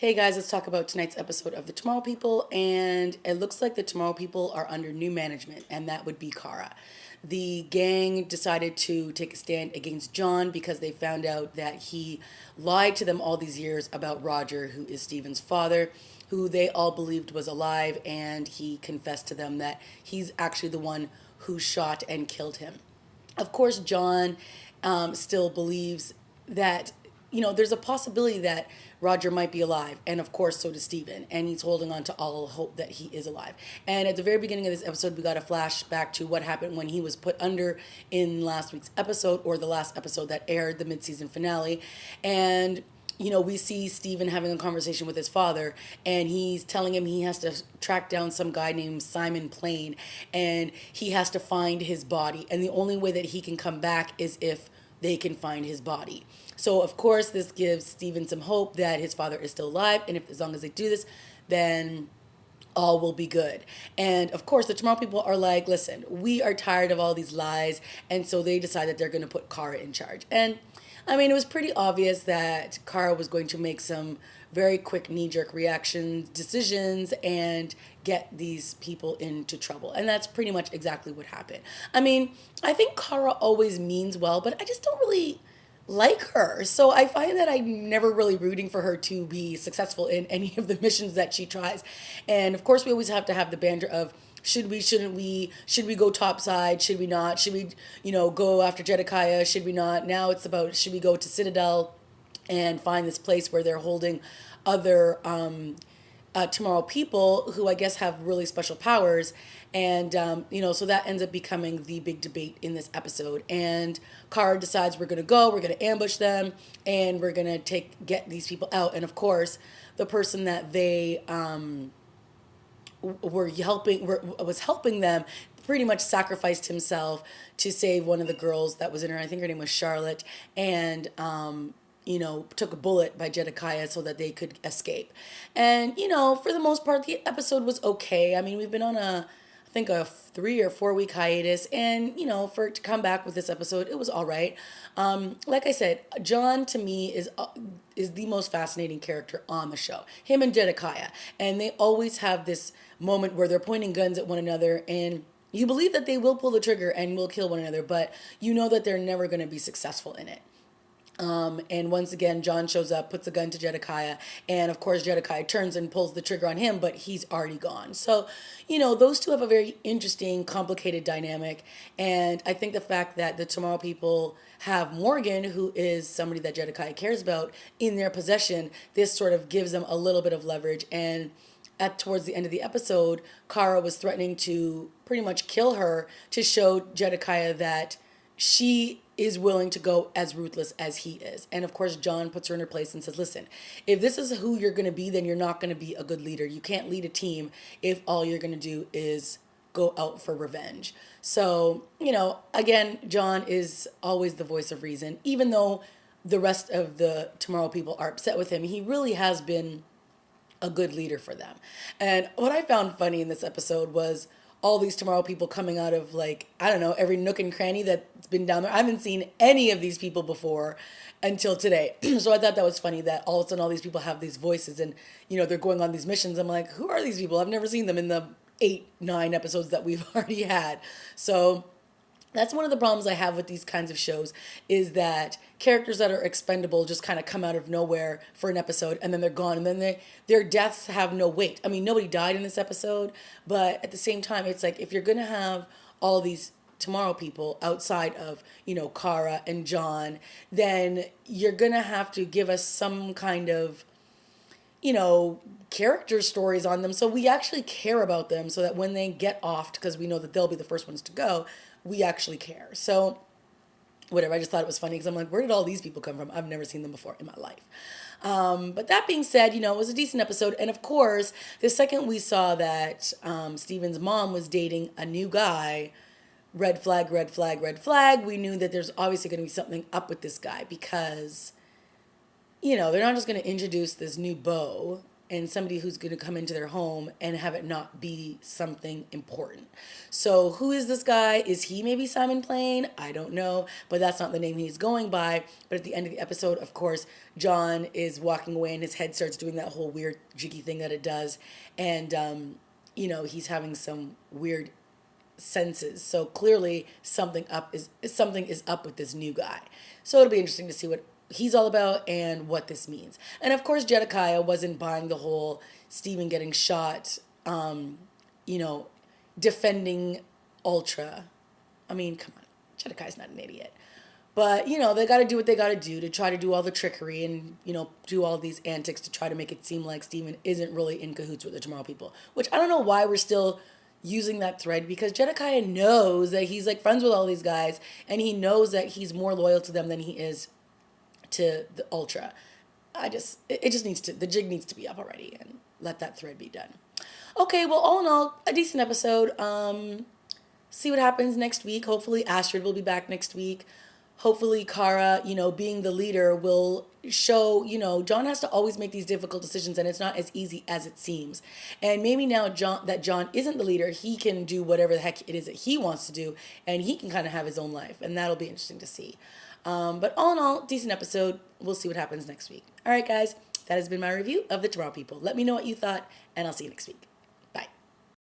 Hey guys, let's talk about tonight's episode of The Tomorrow People. And it looks like The Tomorrow People are under new management, and that would be Kara. The gang decided to take a stand against John because they found out that he lied to them all these years about Roger, who is Steven's father, who they all believed was alive, and he confessed to them that he's actually the one who shot and killed him. Of course, John still believes that, there's a possibility that Roger might be alive. And of course, so does Steven. And he's holding on to all hope that he is alive. And at the very beginning of this episode, we got a flashback to what happened when he was put under in last week's episode, or the last episode that aired, the mid-season finale. And we see Steven having a conversation with his father, and he's telling him he has to track down some guy named Simon Plain, and he has to find his body. And the only way that he can come back is if they can find his body. So, of course, this gives Steven some hope that his father is still alive, and if as long as they do this, then all will be good. And of course, the Tomorrow People are like, listen, we are tired of all these lies. And so they decide that they're going to put Kara in charge. And I mean, it was pretty obvious that Kara was going to make some very quick knee-jerk reaction decisions and get these people into trouble. And that's pretty much exactly what happened. I mean, I think Kara always means well, but I just don't really like her. So I find that I'm never really rooting for her to be successful in any of the missions that she tries. And of course, we always have to have the banter of should we, shouldn't we, should we go topside, should we not, should we, go after Jedekiah, should we not. Now it's about should we go to Citadel and find this place where they're holding other Tomorrow People who I guess have really special powers. And, so that ends up becoming the big debate in this episode. And Kara decides we're going to ambush them, and we're going to get these people out. And of course, the person that they was helping them pretty much sacrificed himself to save one of the girls that was in her. I think her name was Charlotte. And, took a bullet by Jedekiah so that they could escape. And, for the most part, the episode was okay. I mean, we've been on I think a 3 or 4 week hiatus, and for it to come back with this episode, it was all right. Like I said, John to me is the most fascinating character on the show. Him and Jedekiah, and they always have this moment where they're pointing guns at one another, and you believe that they will pull the trigger and will kill one another, but you know that they're never going to be successful in it. And once again, John shows up, puts a gun to Jedekiah, and of course, Jedekiah turns and pulls the trigger on him, but he's already gone. So, those two have a very interesting, complicated dynamic. And I think the fact that the Tomorrow People have Morgan, who is somebody that Jedekiah cares about, in their possession, this sort of gives them a little bit of leverage. And towards the end of the episode, Kara was threatening to pretty much kill her to show Jedekiah that she is willing to go as ruthless as he is. And of course, John puts her in her place and says, listen, if this is who you're going to be, then you're not going to be a good leader. You can't lead a team if all you're going to do is go out for revenge. So, again, John is always the voice of reason. Even though the rest of the Tomorrow People are upset with him, he really has been a good leader for them. And what I found funny in this episode was all these Tomorrow People coming out of, every nook and cranny that's been down there. I haven't seen any of these people before until today. So I thought that was funny that all of a sudden all these people have these voices and, they're going on these missions. I'm like, who are these people? I've never seen them in the 8-9 episodes that we've already had. So that's one of the problems I have with these kinds of shows, is that characters that are expendable just kind of come out of nowhere for an episode, and then they're gone, and then their deaths have no weight. I mean, nobody died in this episode, but at the same time, it's like if you're going to have all these Tomorrow People outside of, Kara and John, then you're going to have to give us some kind of character stories on them so we actually care about them, so that when they get offed, because we know that they'll be the first ones to go, we actually care. So whatever, I just thought it was funny because I'm like, where did all these people come from? I've never seen them before in my life. But that being said, it was a decent episode. And of course, the second we saw that Steven's mom was dating a new guy, red flag, red flag, red flag, we knew that there's obviously going to be something up with this guy, because they're not just going to introduce this new beau and somebody who's going to come into their home and have it not be something important. So who is this guy? Is he maybe Simon Plain? I don't know, but that's not the name he's going by. But at the end of the episode, of course, John is walking away and his head starts doing that whole weird jiggy thing that it does. And, he's having some weird senses. So clearly something is up with this new guy. So it'll be interesting to see what he's all about and what this means. And of course, Jedediah wasn't buying the whole Stephen getting shot, defending Ultra. I mean, come on, Jedediah's not an idiot. But, they got to do what they got to do to try to do all the trickery and, do all these antics to try to make it seem like Stephen isn't really in cahoots with the Tomorrow People. Which I don't know why we're still using that thread, because Jedediah knows that he's like friends with all these guys and he knows that he's more loyal to them than he is to the Ultra. The jig needs to be up already and let that thread be done. Okay, well, all in all, a decent episode. See what happens next week. Hopefully Astrid will be back next week. Hopefully Kara, being the leader will show, John has to always make these difficult decisions and it's not as easy as it seems. And maybe now John isn't the leader, he can do whatever the heck it is that he wants to do and he can kind of have his own life, and that'll be interesting to see. But all in all, decent episode. We'll see what happens next week. All right, guys, that has been my review of The Tomorrow People. Let me know what you thought and I'll see you next week.